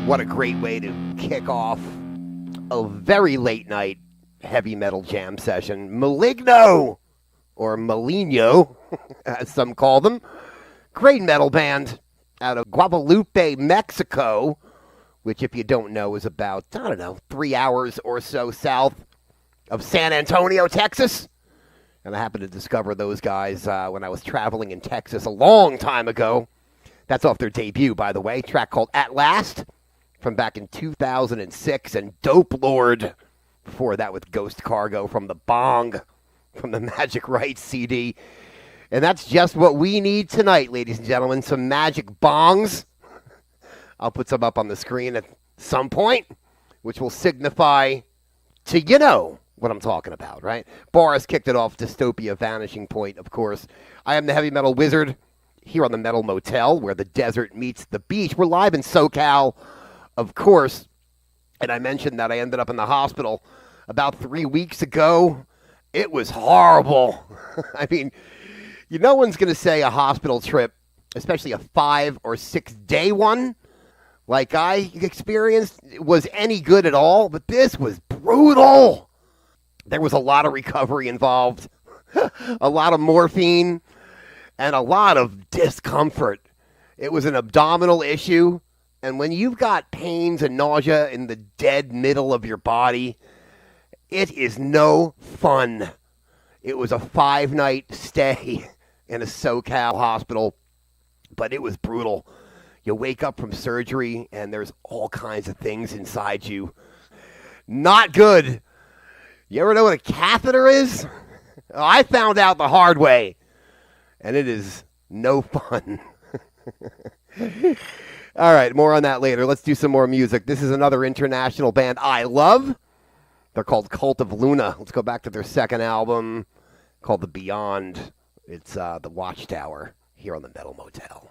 What a great way to kick off a very late night heavy metal jam session. Maligno, or Maligno, as some call them. Great metal band out of Guadalupe, Mexico, which, if you don't know, is about, 3 hours or so south of San Antonio, Texas. And I happened to discover those guys when I was traveling in Texas a long time ago. That's off their debut, by the way, track called At Last from back in 2006, and Dope Lord before that with Ghost Cargo from the Bong, from the Magic Rights CD. And that's just what we need tonight, ladies and gentlemen, some magic bongs. I'll put some up on the screen at some point, which will signify to you know what I'm talking about, right? Boris kicked it off, Dystopia, Vanishing Point, of course. I am the Heavy Metal Wizard here on the Metal Motel, where the desert meets the beach. We're live in SoCal, of course. And I mentioned that I ended up in the hospital about 3 weeks ago. It was horrible. I mean, no one's going to say a hospital trip, especially a 5 or 6 day one, like I experienced, was any good at all. But this was brutal. There was a lot of recovery involved, a lot of morphine, and a lot of discomfort. It was an abdominal issue. And when you've got pains and nausea in the dead middle of your body, it is no fun. It was a 5-night stay in a SoCal hospital, but it was brutal. You wake up from surgery, and there's all kinds of things inside you. Not good. You ever know what a catheter is? I found out the hard way, and it is no fun. All right, more on that later. Let's do some more music. This is another international band I love. They're called Cult of Luna. Let's go back to their second album called The Beyond. It's The Watchtower here on the Metal Motel.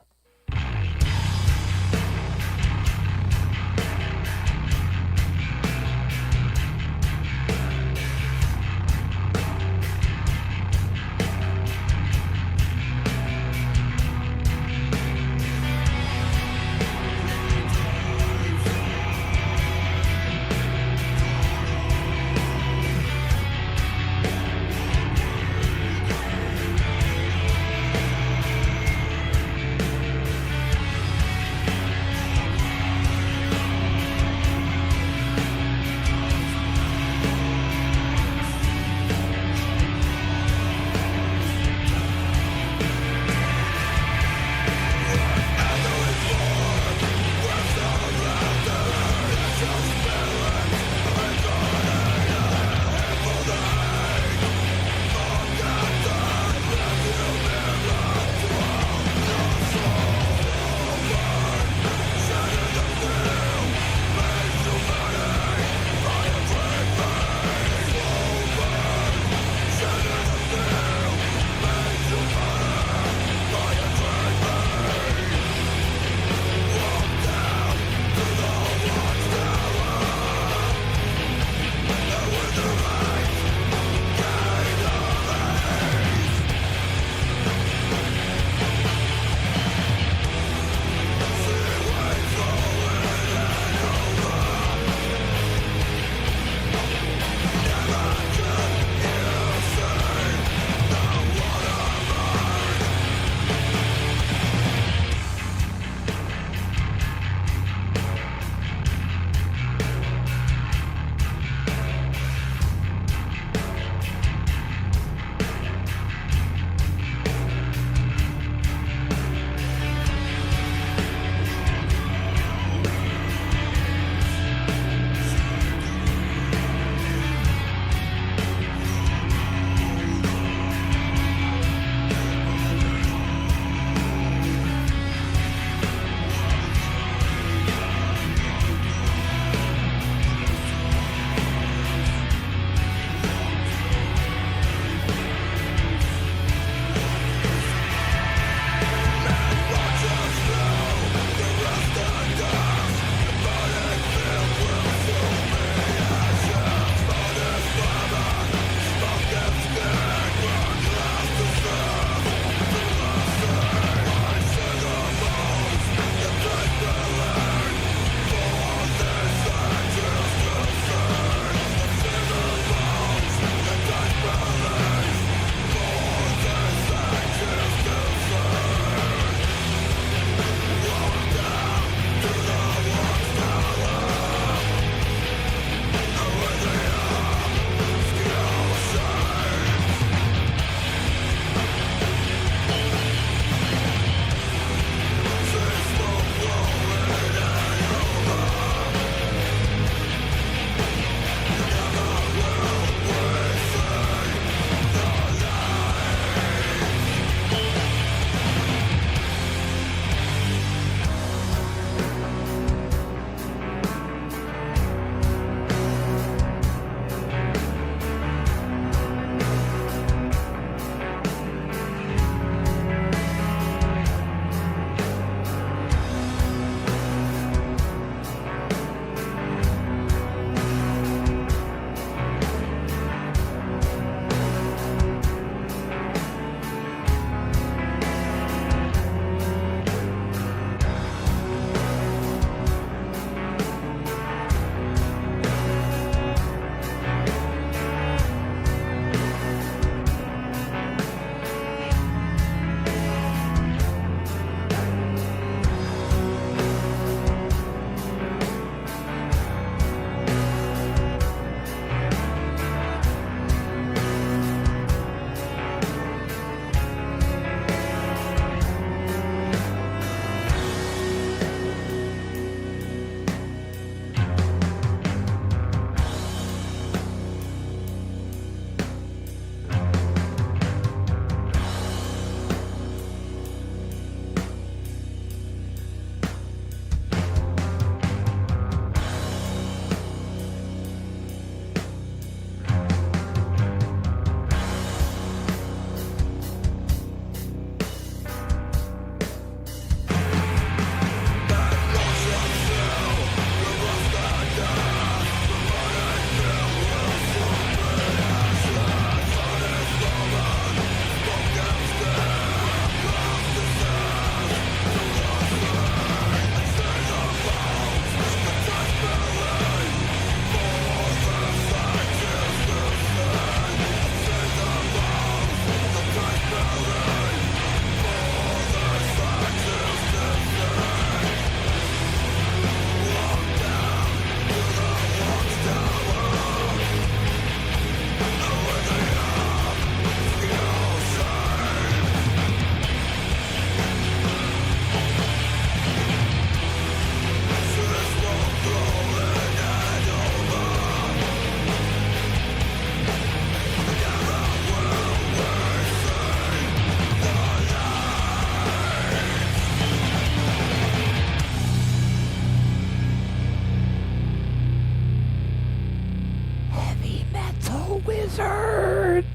Wizard.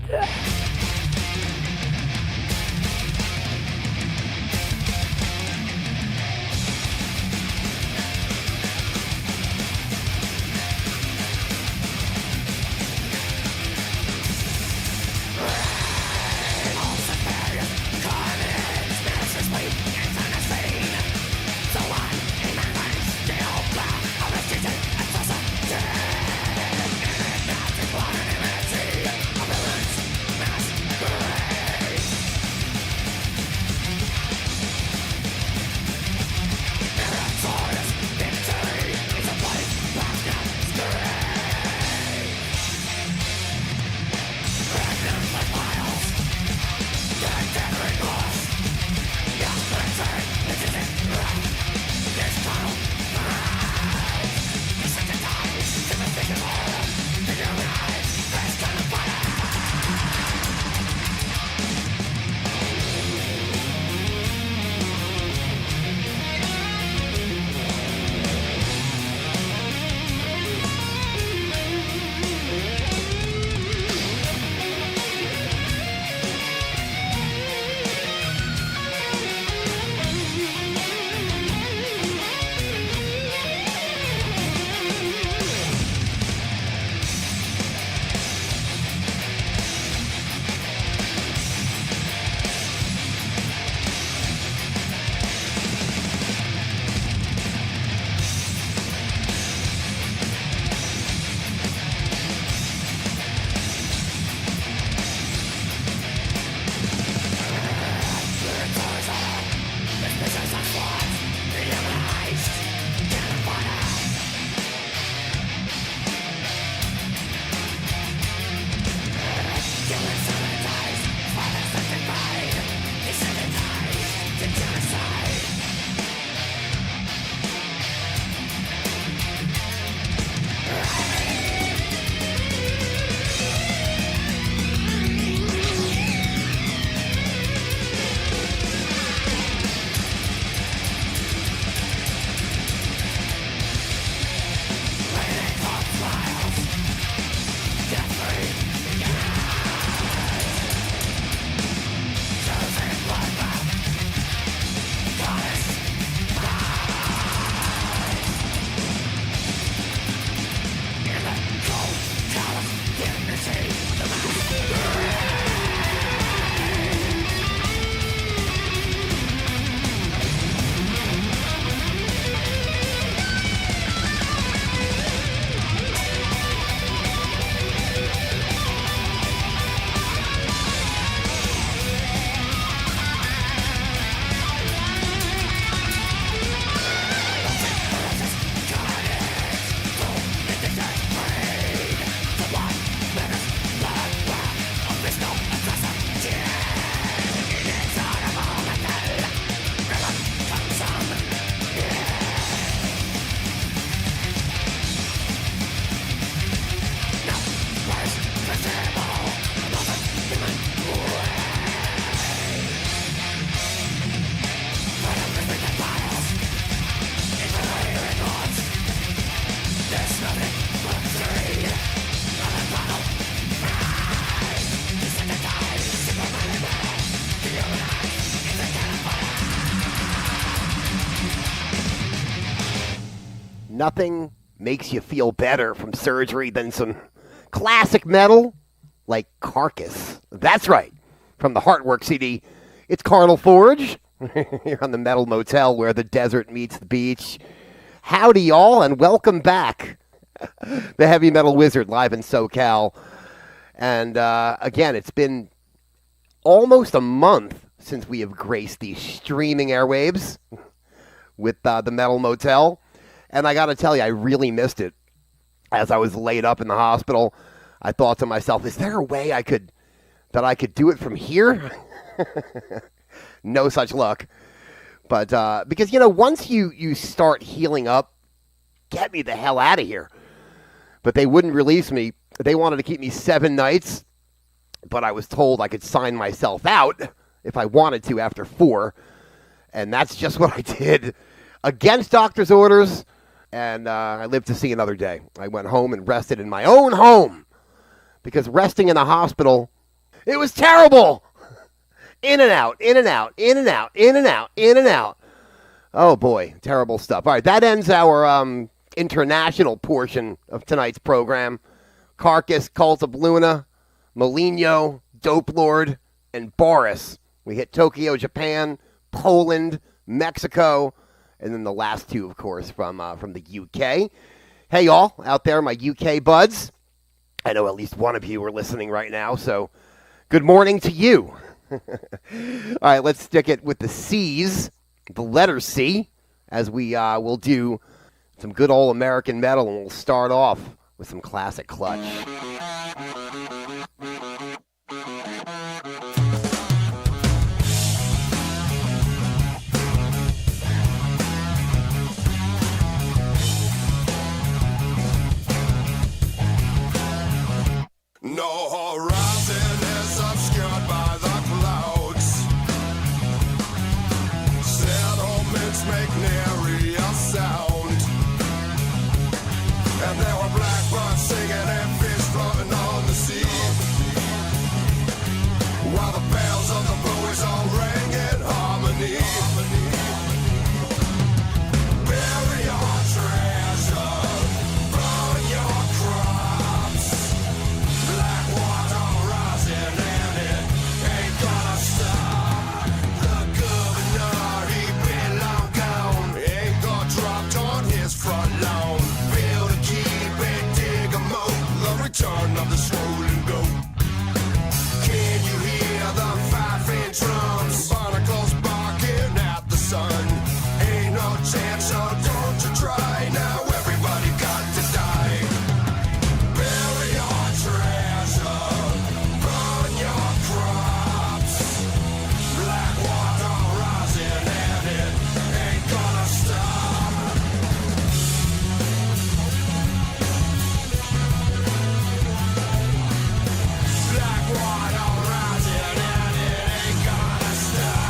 Nothing makes you feel better from surgery than some classic metal like Carcass. That's right. From the Heartwork CD, it's Carnal Forge. Here on the Metal Motel where the desert meets the beach. Howdy, y'all, and welcome back. The Heavy Metal Wizard live in SoCal. And again, it's been almost a month since we have graced these streaming airwaves with the Metal Motel. And I got to tell you, I really missed it. As I was laid up in the hospital, I thought to myself, is there a way I could do it from here? No such luck. But because, once you start healing up, get me the hell out of here. But they wouldn't release me. They wanted to keep me 7 nights, but I was told I could sign myself out if I wanted to after 4. And that's just what I did against doctor's orders. And I lived to see another day. I went home and rested in my own home because resting in the hospital, it was terrible. In and out, in and out, in and out, in and out, in and out. Oh, boy, terrible stuff. All right, that ends our international portion of tonight's program. Carcass, Cult of Luna, Molinho, Dope Lord, and Boris. We hit Tokyo, Japan, Poland, Mexico, and then the last two, of course, from the UK. Hey, y'all out there, my UK buds. I know at least one of you are listening right now, so good morning to you. All right, let's stick it with the C's, the letter C, as we will do some good old American metal, and we'll start off with some classic Clutch. No horizon is obscured by the clouds. Settlements make nary a sound. And there were blackbirds singing and fish floating on the sea. While the bells of the buoys all rang in harmony. Bury your treasure, burn your crops. Black water rising and it ain't gonna stop. The governor, he been long gone. Ain't got dropped on his front lawn. Build a keep and dig a moat. The return of the swollen goat. Can you hear the five-inch drums? Barnacles barking at the sun. Ain't no chance, so don't you try. Now everybody got to die. Bury your treasure, burn your crops. Black water rising and it ain't gonna stop. Black water rising and it ain't gonna stop.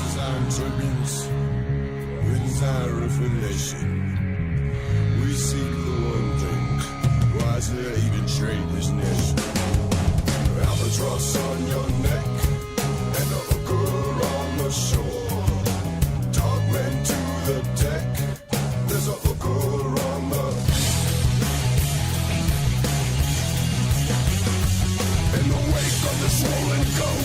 Design turbines, inside revelation. We seek the one thing. Why is there even trade this nation? Albatross on your neck and a hooker on the shore. Dogmen to the deck. There's a hooker on the. In the wake of the swollen goat.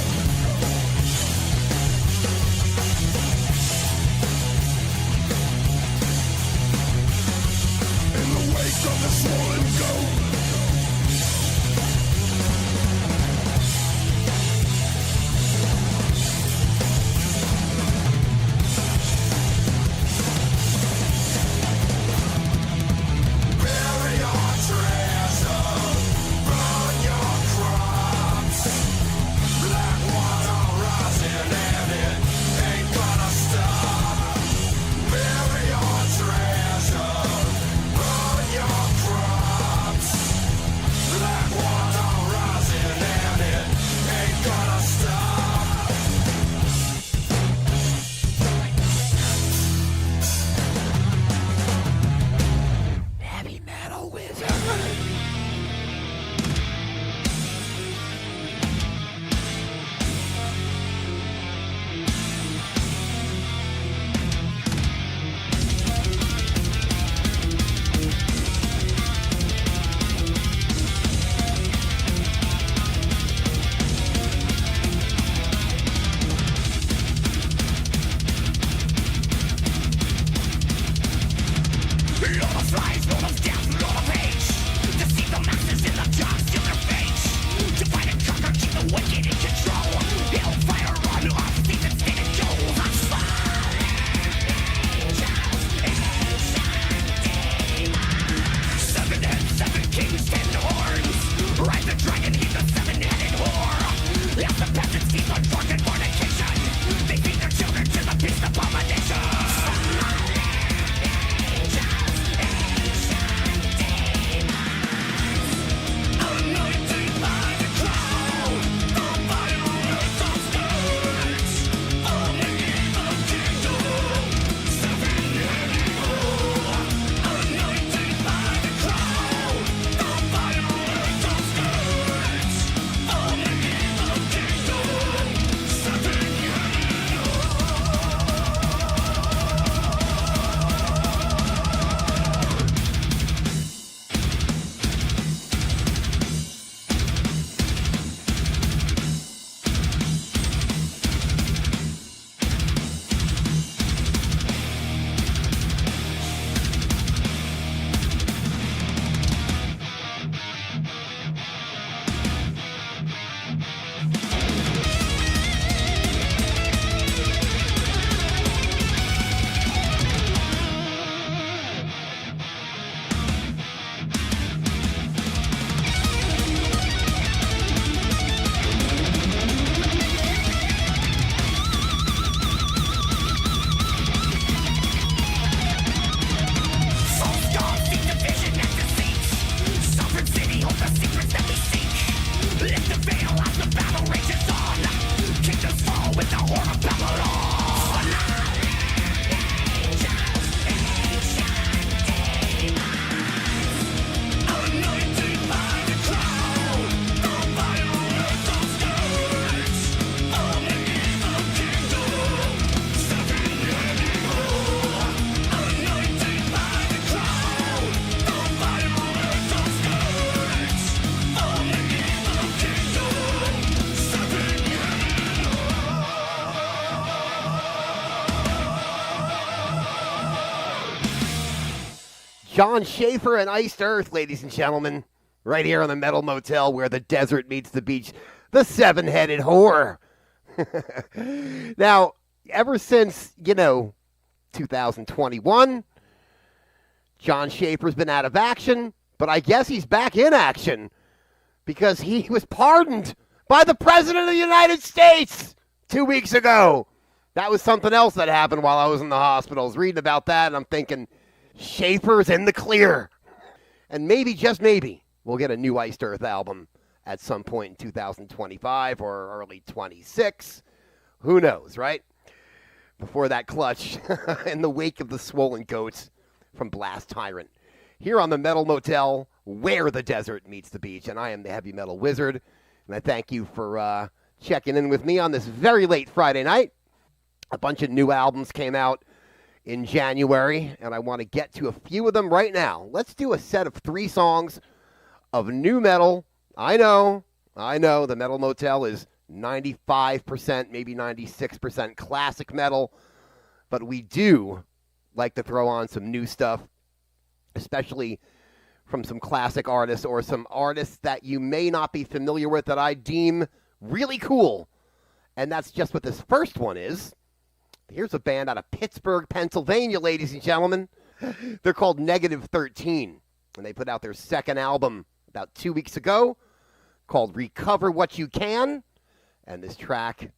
In the wake of the swollen goat. Bury your treasure, burn your crops. Black John Schaefer and Iced Earth, ladies and gentlemen, right here on the Metal Motel where the desert meets the beach, the seven-headed whore. Now, ever since, 2021, John Schaefer's been out of action, but I guess he's back in action because he was pardoned by the President of the United States 2 weeks ago. That was something else that happened while I was in the hospital. I was reading about that, and I'm thinking, Schaefer's in the clear. And maybe, just maybe, we'll get a new Iced Earth album at some point in 2025 or early 26. Who knows, right? Before that clutch in the wake of the Swollen Goats from Blast Tyrant. Here on the Metal Motel, where the desert meets the beach. And I am the Heavy Metal Wizard. And I thank you for checking in with me on this very late Friday night. A bunch of new albums came out in January, and I want to get to a few of them right now. Let's do a set of 3 songs of new metal. I know, the Metal Motel is 95%, maybe 96% classic metal, but we do like to throw on some new stuff, especially from some classic artists or some artists that you may not be familiar with that I deem really cool. And that's just what this first one is. Here's a band out of Pittsburgh, Pennsylvania, ladies and gentlemen. They're called Negative 13, and they put out their second album about 2 weeks ago called Recover What You Can. And this track,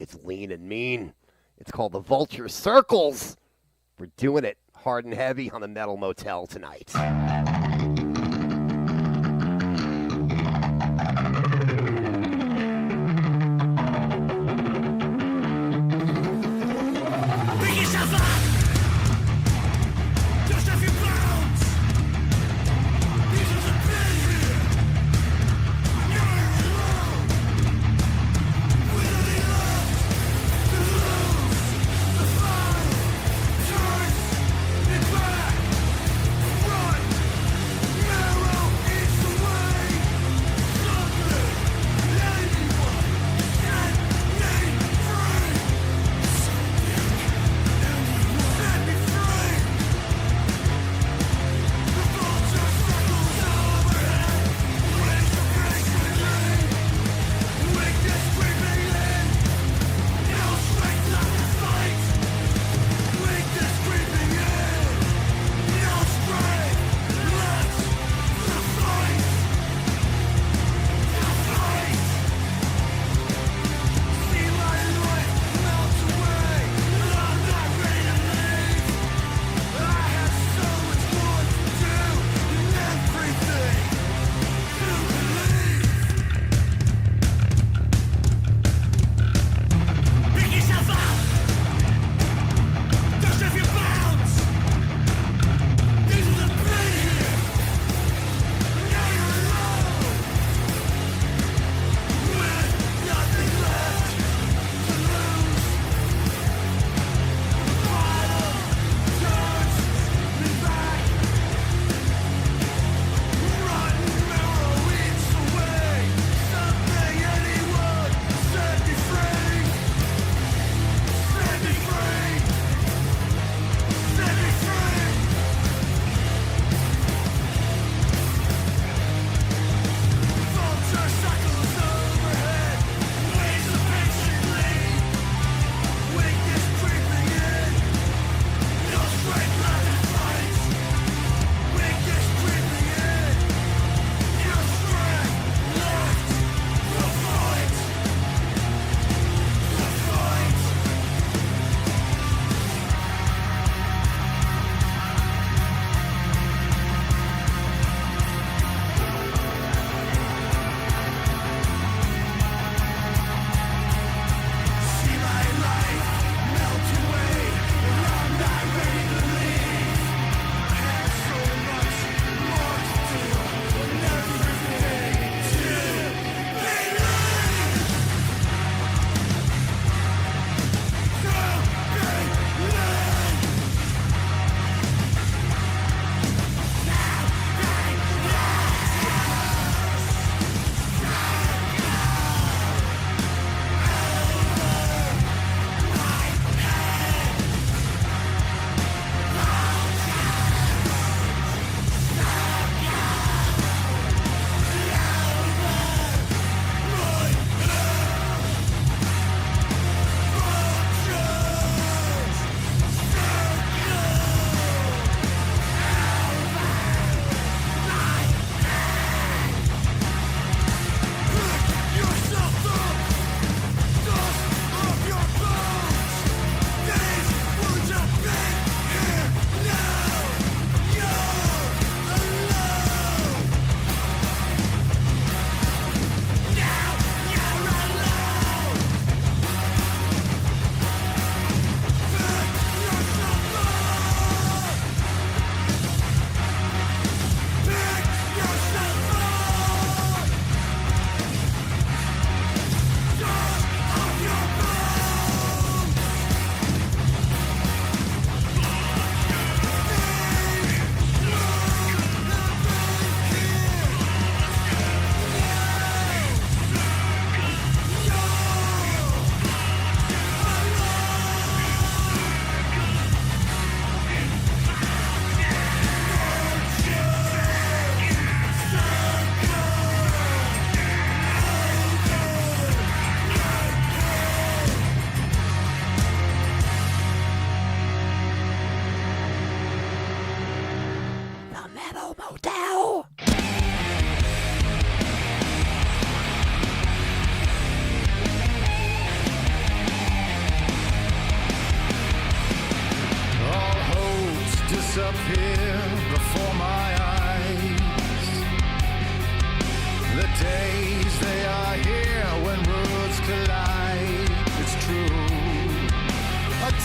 it's lean and mean. It's called The Vulture Circles. We're doing it hard and heavy on the Metal Motel tonight. Run!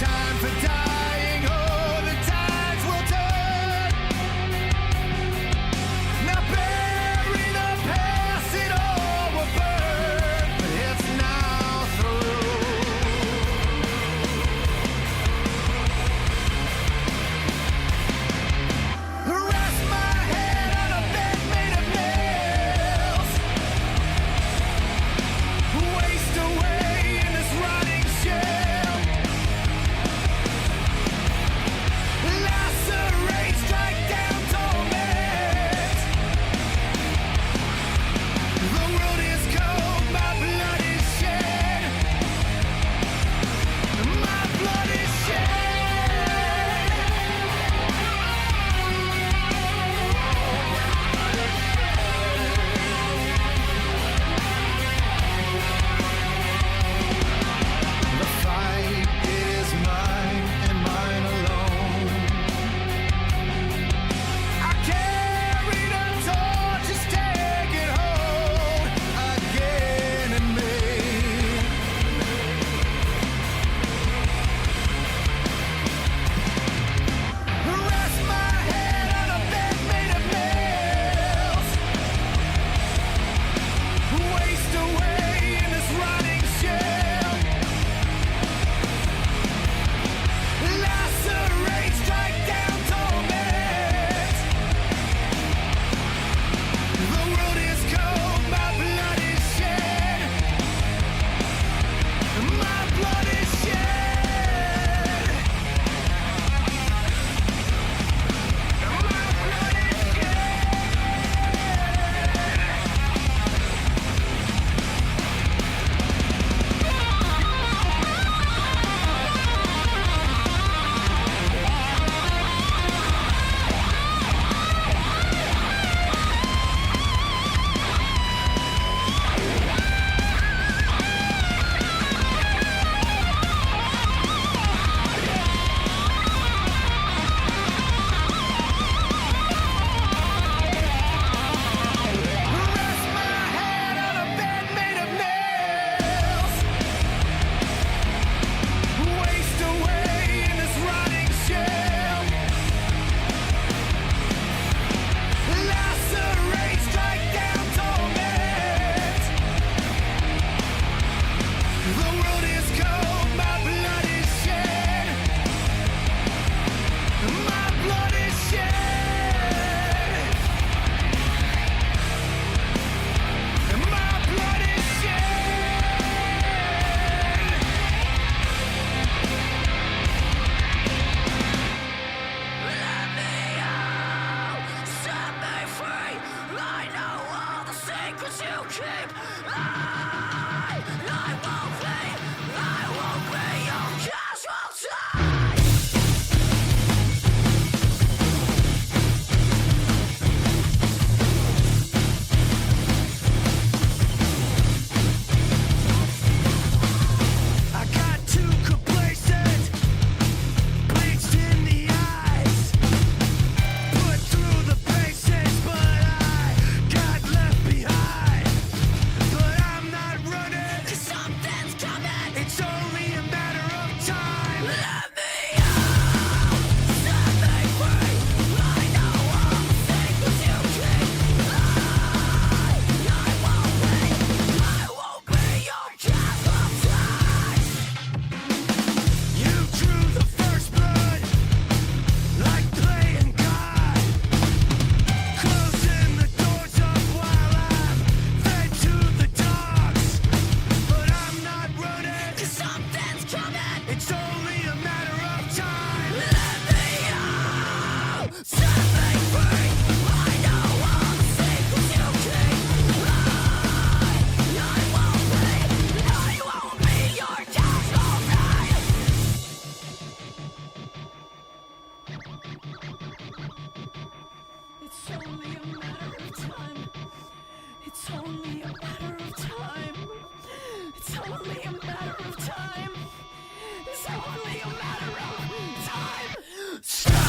time for dying. Oh, the tides will turn. Now bury the past, it all will burn. But it's now through. Rest my head on a bed made of nails. Waste away in this rotting shell. Lacerate, strike down, torment. The world is cold, my blood is shed. My blood is shed. The fight is mine and mine alone. I carry the torch, just take it home again in me. Rest my head on a bed made of nails. Waste away in this rotting shell. Lacerate, strike down, torment. The world is cold, my blood is shed. My blood is shed. My blood is Rest my head on a bed made of nails. Waste away in this rotting shell. Lacerate, strike down, torment. The world is cold, my blood is shed. My blood is shed. My blood is shed. Let me out, set me free. I know all the secrets you keep. I won't be your casualty. I got too complacent, bleached in the eyes, put through the paces, but I got left behind. But I'm not running, 'cause something's coming. It's only a matter of time. Let me out, set me free. I know all the secrets you keep. I won't be your casualty. You drew the first blood, like playing God, closing the doors up while I'm fed to the dogs. But I'm not running, 'cause something's coming. It's only a matter of time. Let me out, set me free. I know all the secrets you keep. I won't be your casualty. It's only a matter of time. It's only a matter of time. It's only a matter of time. It's only a matter of time. Stop!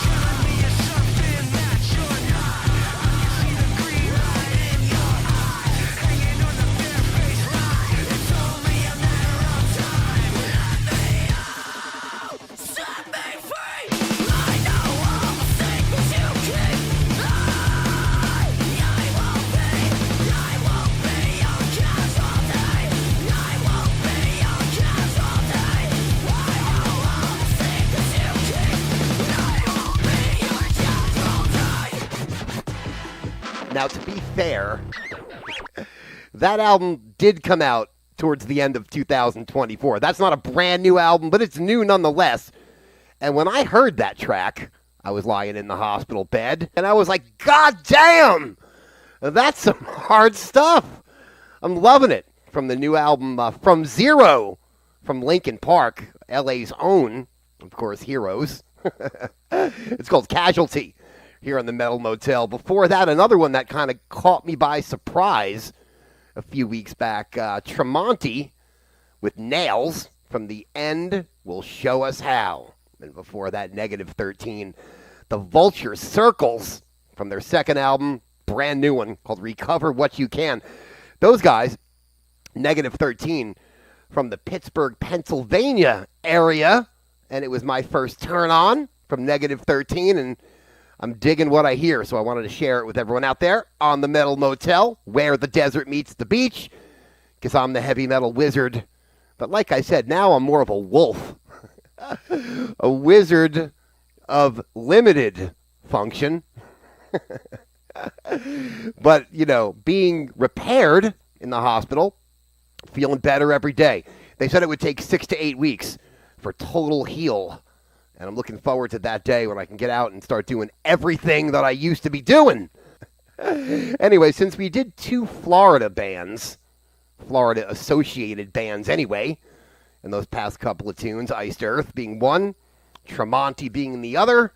Telling me you're something that you're not. I can see the green light in your eye, hanging on the bare-faced lie. It's only a matter of time. Let me out. fair, that album did come out towards the end of 2024. That's not a brand new album, but it's new nonetheless. And when I heard that track, I was lying in the hospital bed, and I was like, God damn! That's some hard stuff. I'm loving it. From the new album, From Zero, from Linkin Park, LA's own, of course, Heroes. It's called Casualty here on the Metal Motel. Before that, another one that kind of caught me by surprise a few weeks back, Tremonti with Nails from The End Will Show Us How. And before that, Negative 13, The Vulture Circles from their second album, brand new one called Recover What You Can. Those guys, Negative 13, from the Pittsburgh, Pennsylvania area, and it was my first turn on from Negative 13, and I'm digging what I hear, so I wanted to share it with everyone out there on the Metal Motel, where the desert meets the beach, because I'm the heavy metal wizard. But like I said, now I'm more of a wolf, a wizard of limited function. But, you know, being repaired in the hospital, feeling better every day. They said it would take 6 to 8 weeks for total heal. And I'm looking forward to that day when I can get out and start doing everything that I used to be doing. Anyway, since we did 2 Florida bands, Florida associated bands anyway, in those past couple of tunes, Iced Earth being one, Tremonti being the other,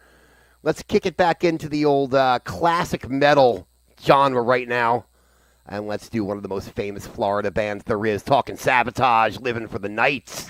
let's kick it back into the old classic metal genre right now. And let's do one of the most famous Florida bands there is, talking Sabotage, Living for the Night.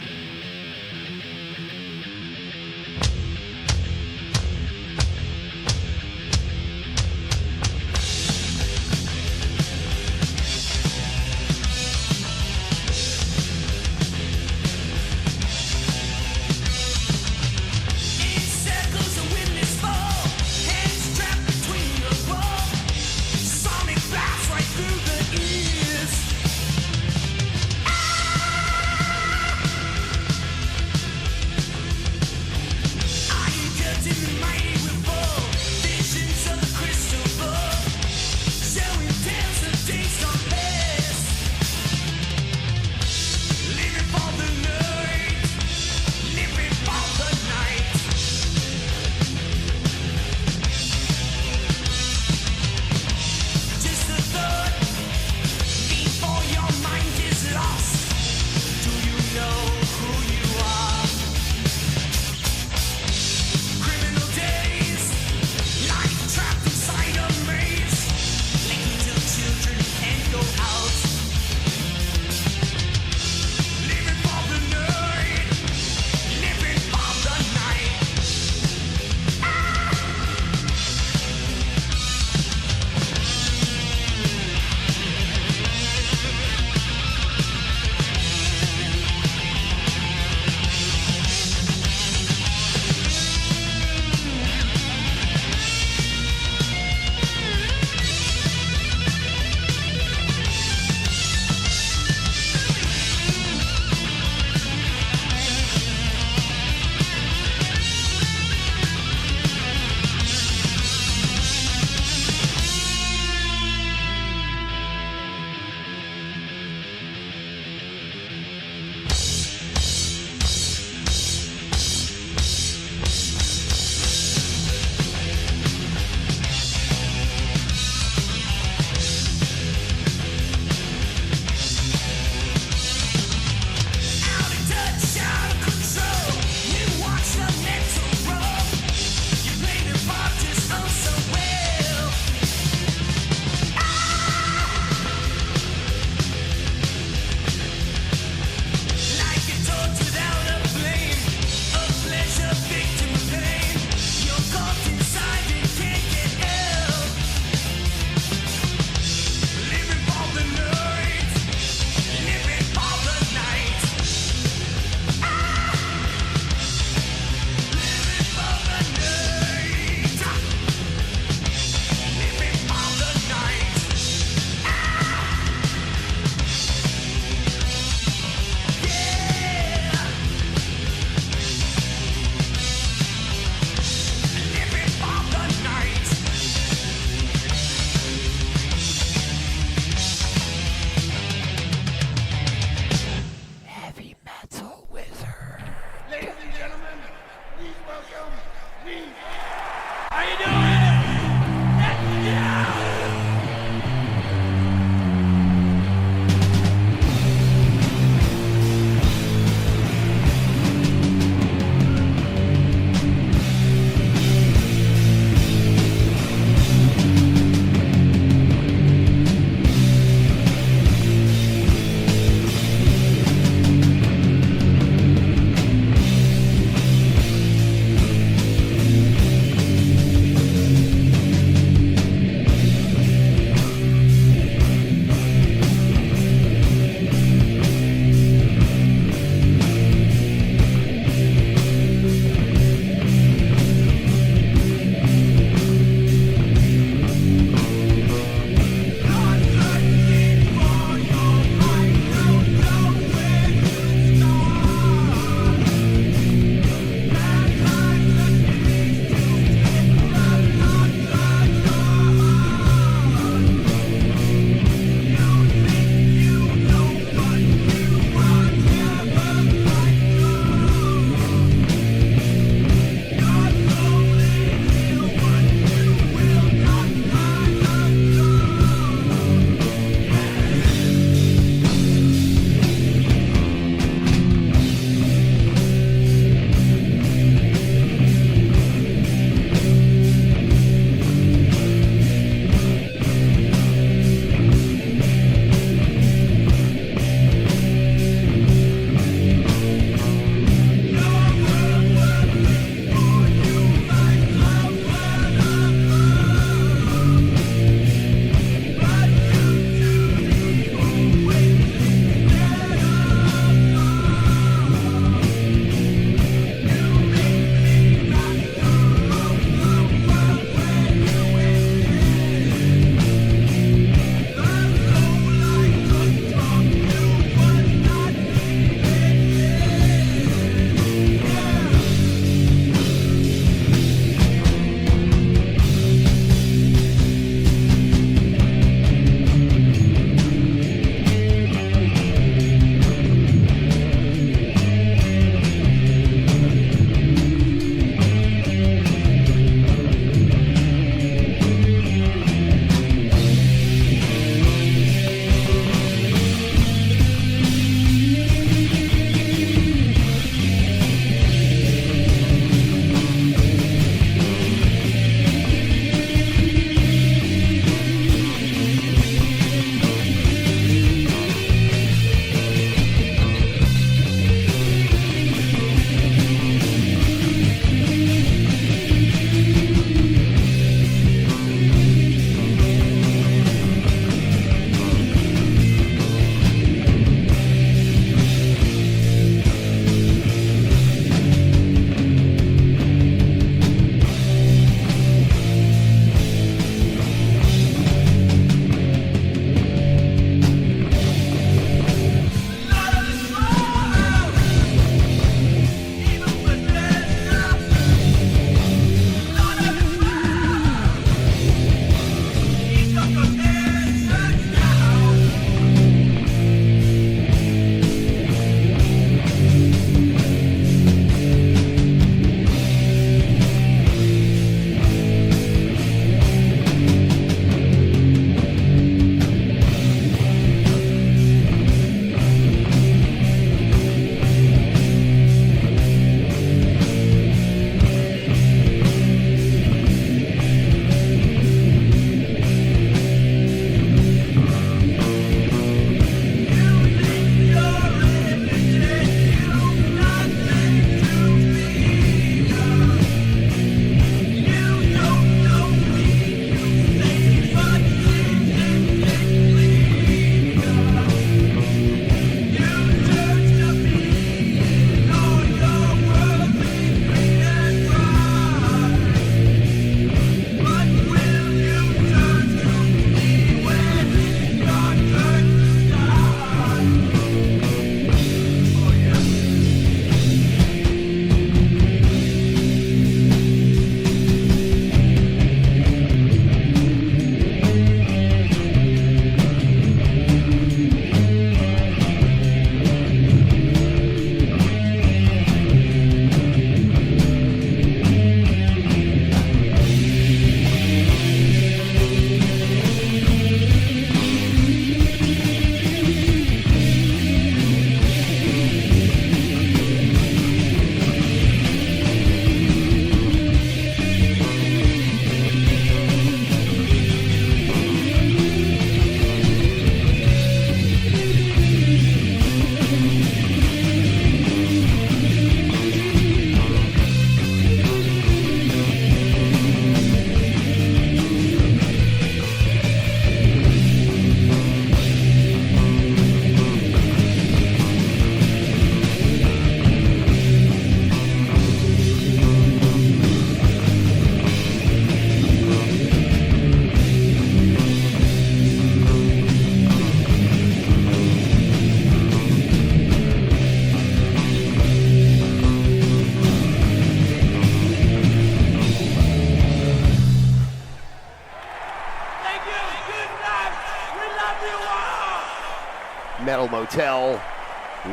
Metal Motel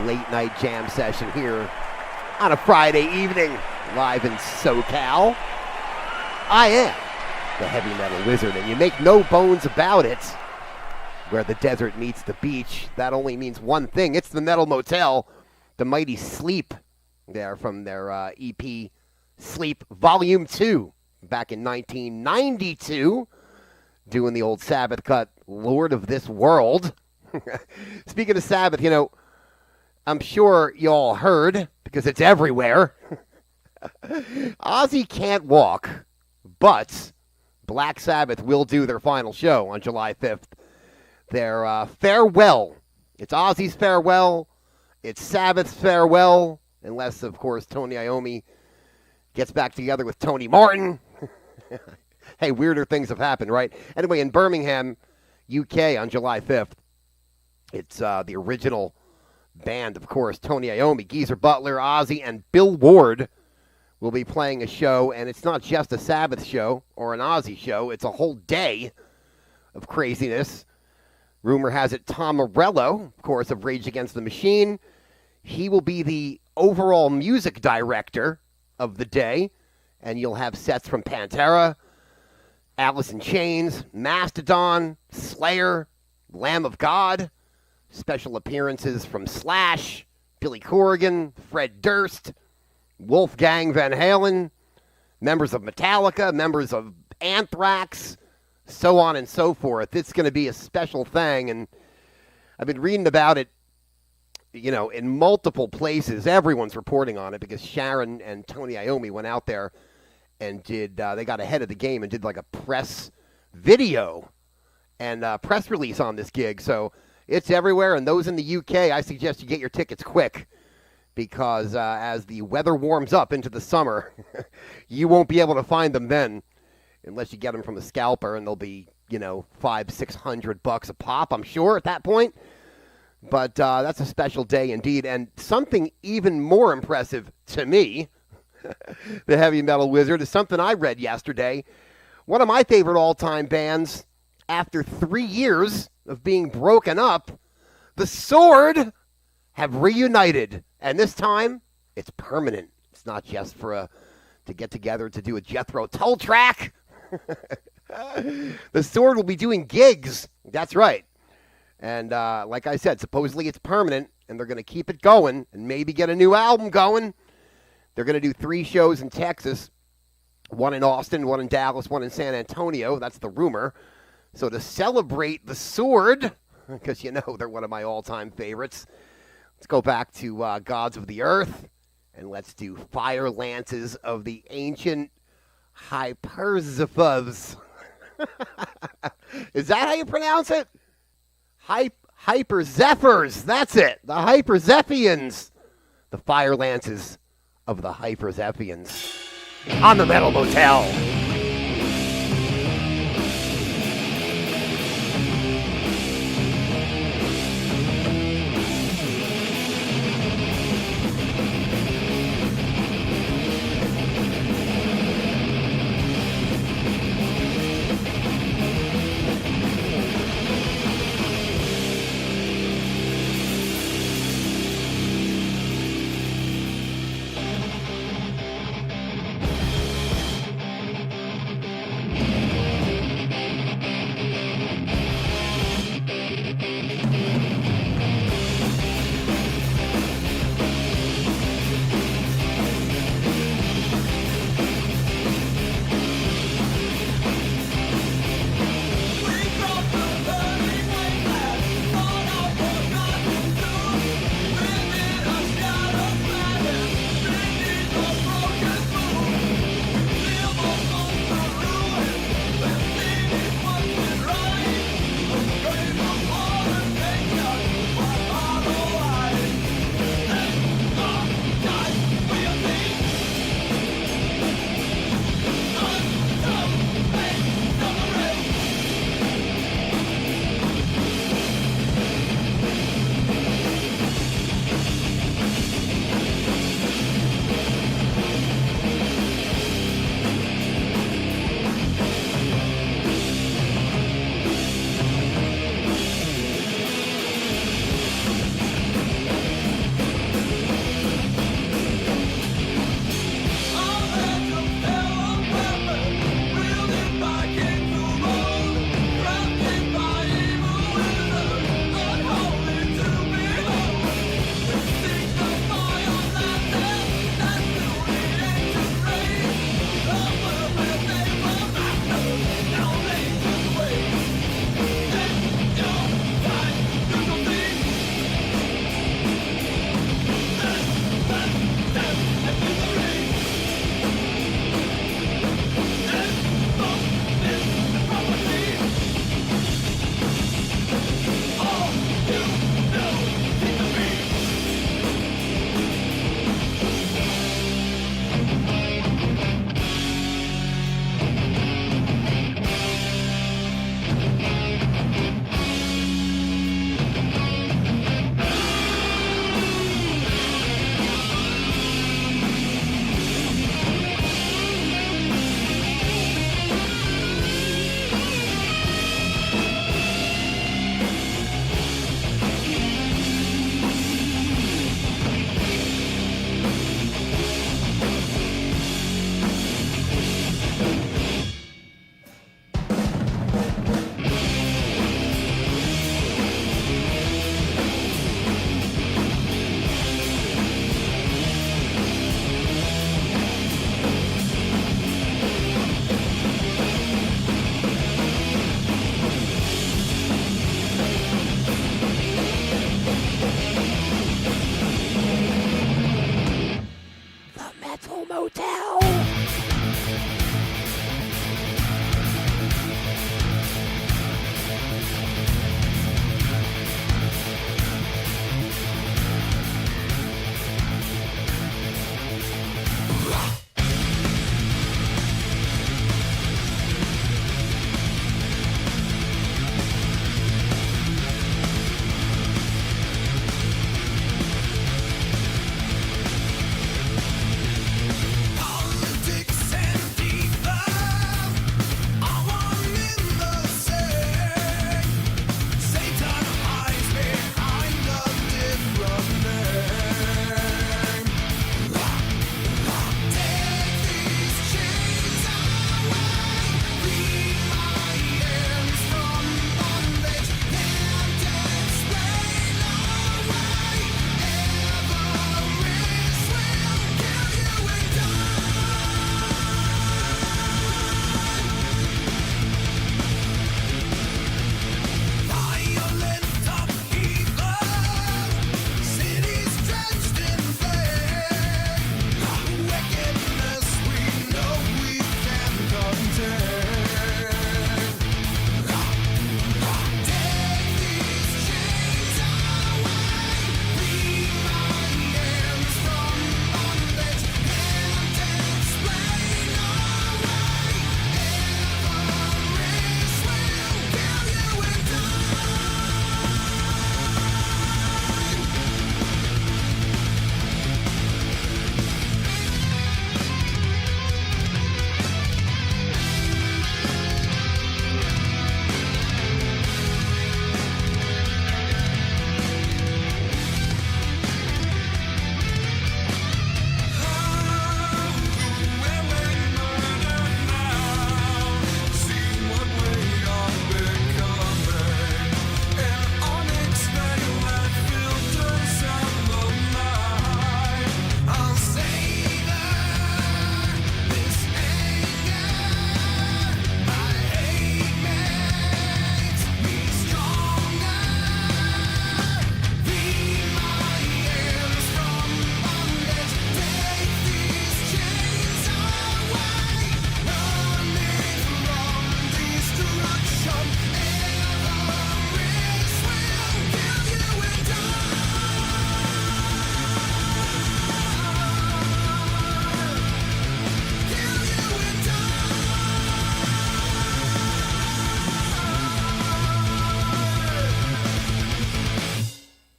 late night jam session here on a Friday evening, live in SoCal. I am the heavy metal wizard, and you make no bones about it. Where the desert meets the beach, that only means one thing. It's the Metal Motel, the mighty Sleep, there from their EP Sleep Volume 2 back in 1992, doing the old Sabbath cut, Lord of This World. Speaking of Sabbath, you know, I'm sure you all heard, because it's everywhere, Ozzy can't walk, but Black Sabbath will do their final show on July 5th. Their farewell. It's Ozzy's farewell. It's Sabbath's farewell, unless, of course, Tony Iommi gets back together with Tony Martin. Hey, weirder things have happened, right? Anyway, in Birmingham, UK, on July 5th, it's the original band, of course, Tony Iommi, Geezer Butler, Ozzy, and Bill Ward will be playing a show, and it's not just a Sabbath show or an Ozzy show. It's a whole day of craziness. Rumor has it Tom Morello, of course, of Rage Against the Machine, he will be the overall music director of the day, and you'll have sets from Pantera, Alice in Chains, Mastodon, Slayer, Lamb of God, special appearances from Slash, Billy Corgan, Fred Durst, Wolfgang Van Halen, members of Metallica, members of Anthrax, so on and so forth. It's going to be a special thing, and I've been reading about it, you know, in multiple places. Everyone's reporting on it because Sharon and Tony Iommi went out there and did, they got ahead of the game and did like a press video and press release on this gig. So it's everywhere, and those in the UK, I suggest you get your tickets quick because as the weather warms up into the summer, you won't be able to find them then unless you get them from a scalper, and they'll be, you know, $500-600 a pop, I'm sure, at that point. But that's a special day indeed, and something even more impressive to me, the heavy metal wizard, is something I read yesterday. One of my favorite all-time bands, after 3 years of being broken up, the Sword have reunited, and this time it's permanent. It's not just for to get together to do a Jethro Tull track. The Sword will be doing gigs. That's right. And like I said, supposedly it's permanent, and they're going to keep it going and maybe get a new album going. They're going to do 3 shows in Texas, one in Austin, one in Dallas, one in San Antonio. That's the rumor. So to celebrate the Sword, because you know they're one of my all-time favorites, let's go back to Gods of the Earth, and let's do Fire Lances of the Ancient Hyperzephos. Is that how you pronounce it? Hyperzephyrs. That's it. The Hyperzephians. The Fire Lances of the Hyperzephians on the Metal Motel.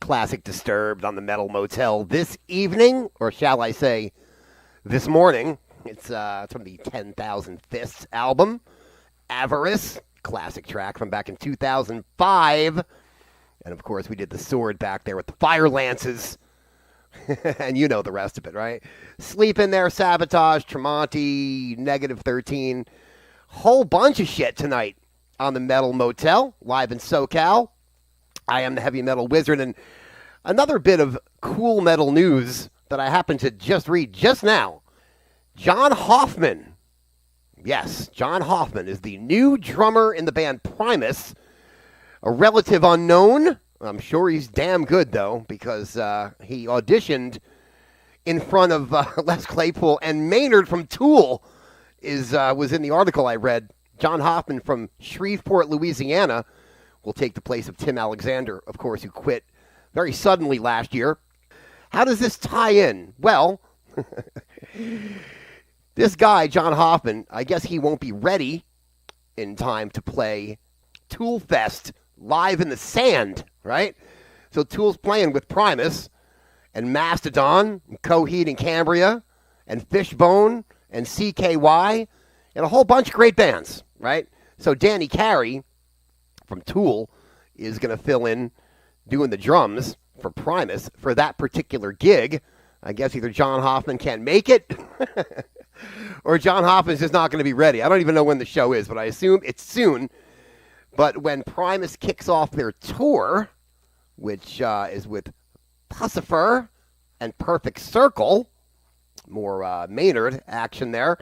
Classic Disturbed on the Metal Motel this evening, or shall I say this morning. It's from the 10,000 Fists album, Avarice, classic track from back in 2005. And, of course, we did the Sword back there with the Fire Lances. And you know the rest of it, right? Sleep in There, Sabotage, Tremonti, Negative 13. Whole bunch of shit tonight on the Metal Motel, live in SoCal. I am the Heavy Metal Wizard. And another bit of cool metal news that I happened to just read just now. John Hoffman. Yes, John Hoffman is the new drummer in the band Primus. A relative unknown. I'm sure he's damn good, though, because he auditioned in front of Les Claypool, and Maynard from Tool was in the article I read. John Hoffman from Shreveport, Louisiana, will take the place of Tim Alexander, of course, who quit very suddenly last year. How does this tie in? Well, this guy, John Hoffman, I guess he won't be ready in time to play Tool Fest live in the sand, right? So Tool's playing with Primus and Mastodon, and Coheed and Cambria, and Fishbone, and CKY, and a whole bunch of great bands, right? So Danny Carey from Tool is going to fill in doing the drums for Primus for that particular gig. I guess either John Hoffman can't make it or John Hoffman's just not going to be ready. I don't even know when the show is, but I assume it's soon. But when Primus kicks off their tour, which is with Pussifer and Perfect Circle, more Maynard action there,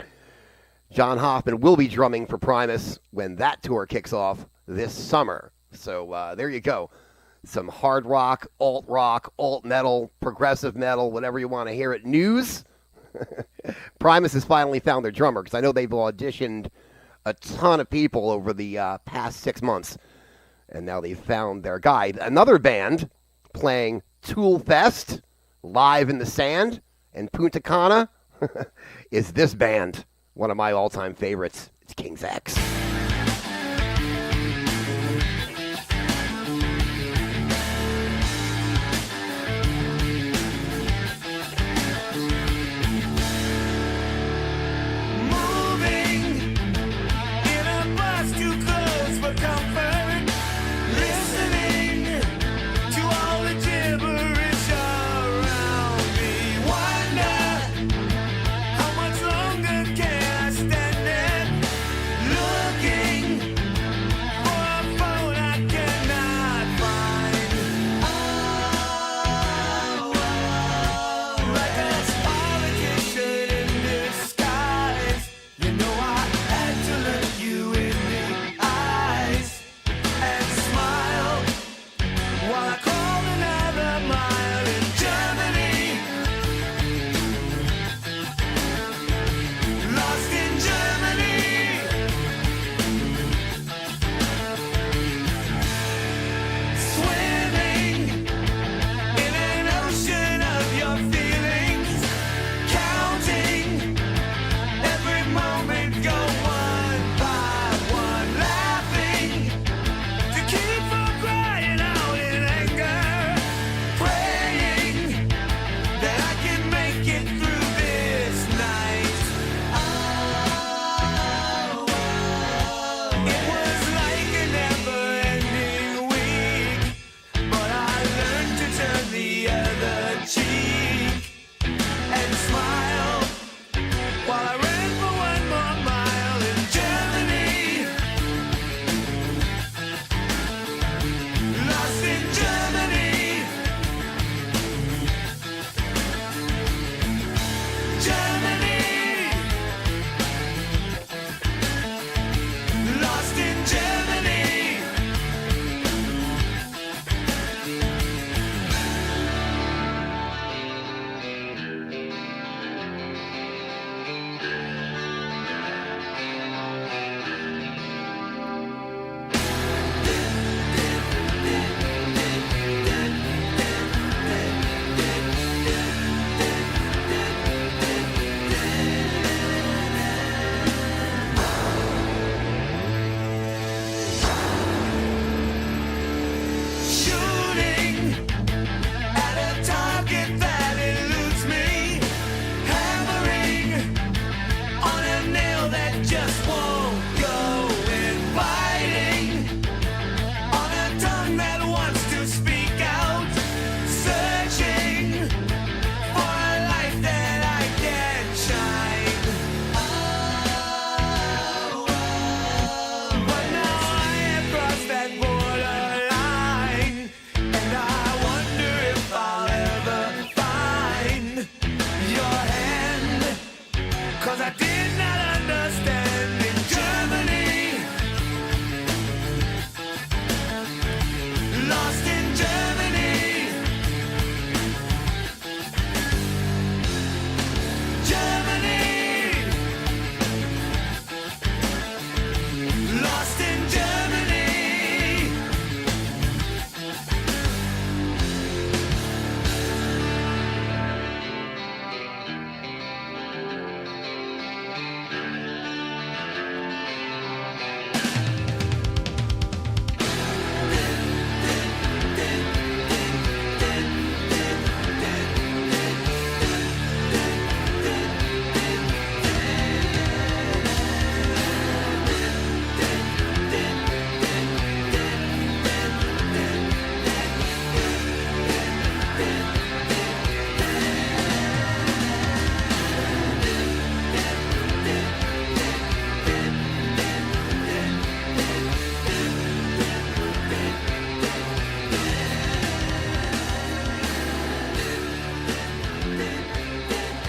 John Hoffman will be drumming for Primus when that tour kicks off this summer. So there you go. Some hard rock, alt metal, progressive metal, whatever you want to hear it. News. Primus has finally found their drummer, because I know they've auditioned a ton of people over the past 6 months. And now they've found their guy. Another band playing Tool Fest live in the sand in Punta Cana is this band. One of my all-time favorites. It's King's X. Look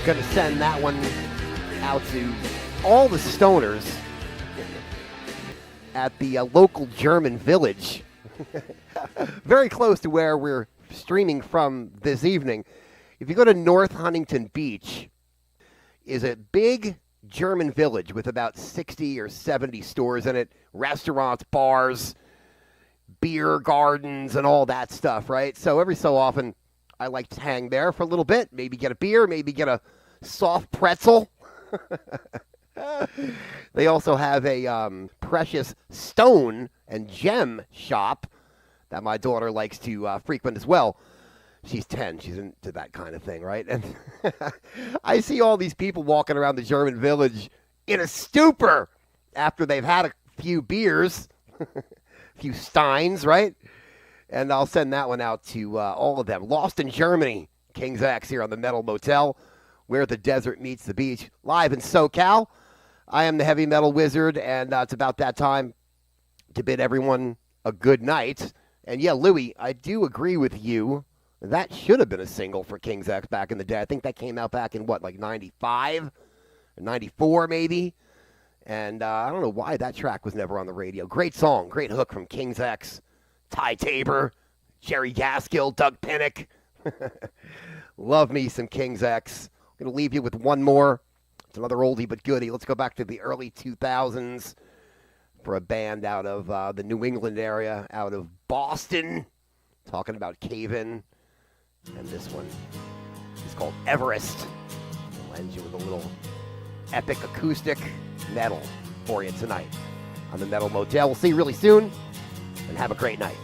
Gonna send that one out to all the stoners at the local German village. Very close to where we're streaming from this evening. If you go to North Huntington Beach, is a big German village with about 60 or 70 stores in it, restaurants, bars, beer gardens, and all that stuff, right? So every so often, I like to hang there for a little bit, maybe get a beer, maybe get a soft pretzel. They also have a precious stone and gem shop that my daughter likes to frequent as well. She's 10. She's into that kind of thing, right? And I see all these people walking around the German village in a stupor after they've had a few beers, a few steins, right? And I'll send that one out to all of them. Lost in Germany, King's X here on the Metal Motel, where the desert meets the beach, live in SoCal. I am the Heavy Metal Wizard, and it's about that time to bid everyone a good night. And yeah, Louie, I do agree with you. That should have been a single for King's X back in the day. I think that came out back in, what, like 95? Or 94, maybe? And I don't know why that track was never on the radio. Great song, great hook from King's X. Ty Tabor, Jerry Gaskill, Doug Pinnick. Love me some King's X. I'm going to leave you with one more. It's another oldie but goodie. Let's go back to the early 2000s for a band out of the New England area, out of Boston, talking about Cave-In. And this one is called Everest. I'll end you with a little epic acoustic metal for you tonight on the Metal Motel. We'll see you really soon, and have a great night.